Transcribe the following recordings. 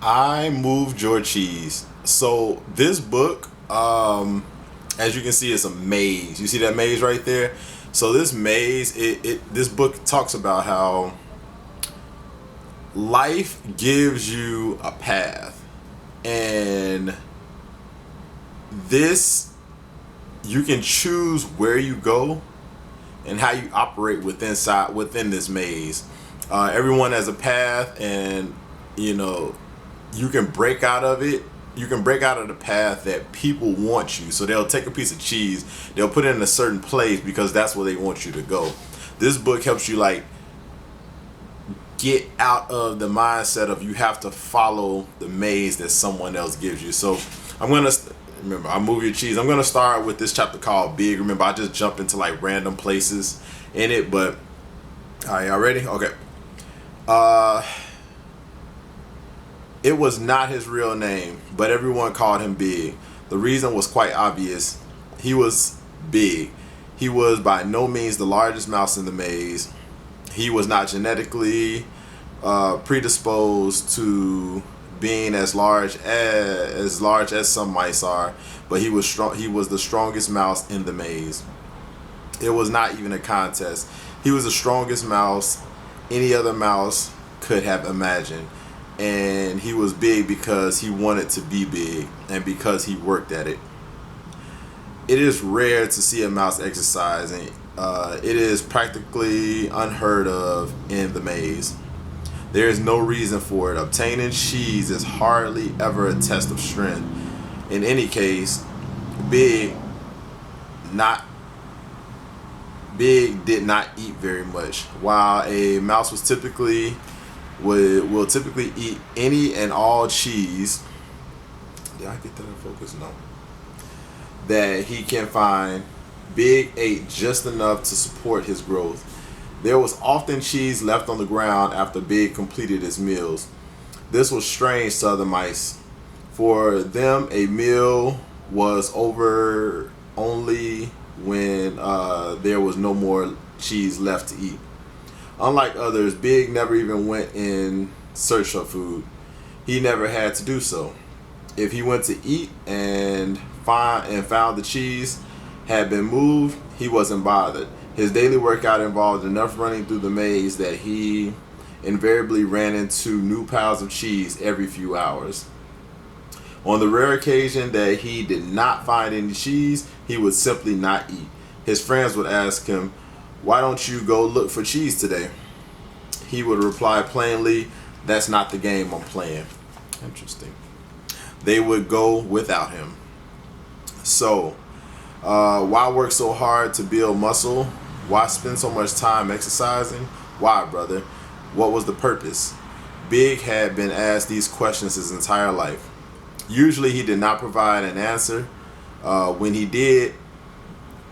I moved your cheese. So this book, as you can see, it's a maze. You see that maze right there? So this maze, this book talks about how life gives you a path, and this you can choose where you go and how you operate within this maze. Everyone has a path, and you know you can break out of it. You can break out of the path that people want you. So they'll take a piece of cheese, they'll put it in a certain place because that's where they want you to go. This book helps you like get out of the mindset of you have to follow the maze that someone else gives you. So I'm gonna remember I move your cheese. I'm gonna start with this chapter called Big. Remember, I just jumped into like random places in it, but all right, y'all ready? Okay. Uh, it was not his real name, but everyone called him Big. The reason was quite obvious. He was big. He was by no means the largest mouse in the maze. He was not genetically predisposed to being as large as some mice are, but he was strong. He was the strongest mouse in the maze. It was not even a contest. He was the strongest mouse any other mouse could have imagined. And he was big because he wanted to be big and because he worked at it. It is rare to see a mouse exercising. It is practically unheard of in the maze. There is no reason for it. Obtaining cheese is hardly ever a test of strength. In any case, Big not Big did not eat very much. While a mouse will typically eat any and all cheese. Did I get that in focus? No. That he can find, Big ate just enough to support his growth. There was often cheese left on the ground after Big completed his meals. This was strange to other mice. For them, a meal was over only when there was no more cheese left to eat. Unlike others, Big never even went in search of food. He never had to do so. If he went to eat and found the cheese had been moved, he wasn't bothered. His daily workout involved enough running through the maze that he invariably ran into new piles of cheese every few hours. On the rare occasion that he did not find any cheese, he would simply not eat. His friends would ask him, "Why don't you go look for cheese today?" He would reply plainly, "That's not the game I'm playing." Interesting. They would go without him. So, why work so hard to build muscle? Why spend so much time exercising? Why, brother? What was the purpose? Big had been asked these questions his entire life. Usually he did not provide an answer. When he did,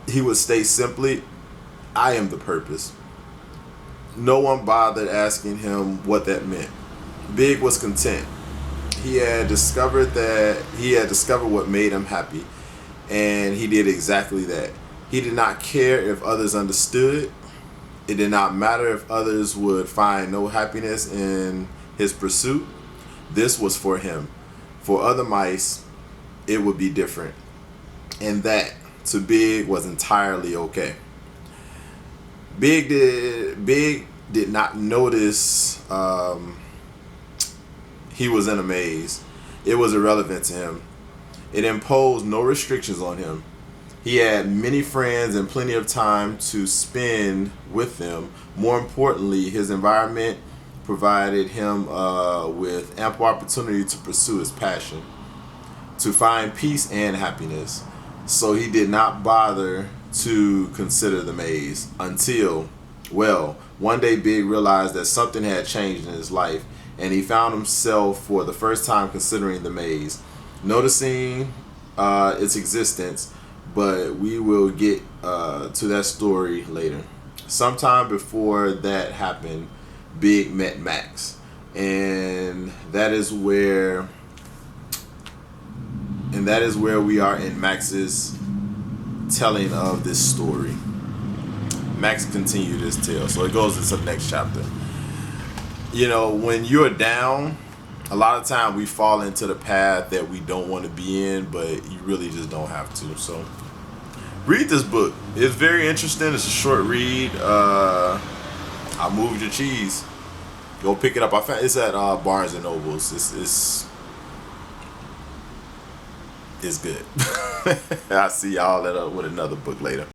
he would state simply, "I am the purpose." No one bothered asking him what that meant. Big was content. He had discovered what made him happy, and he did exactly that. He did not care if others understood. It did not matter if others would find no happiness in his pursuit. This was for him. For other mice, it would be different. And that, to Big, was entirely okay. Big did not notice he was in a maze. It was irrelevant to him. It imposed no restrictions on him. He had many friends and plenty of time to spend with them. More importantly, his environment provided him with ample opportunity to pursue his passion, to find peace and happiness. So he did not bother to consider the maze until, well, one day Big realized that something had changed in his life, and he found himself for the first time considering the maze, noticing its existence. But we will get to that story later. Sometime before that happened, Big met Max, and that is where we are in Max's telling of this story. Max continued his tale, so it goes into the next chapter. You know, when you're down a lot of time we fall into the path that we don't want to be in, but you really just don't have to. So read this book. It's very interesting. It's a short read. I moved your cheese. Go pick it up. I found it's at Barnes and Nobles. It's good. I'll see y'all with another book later.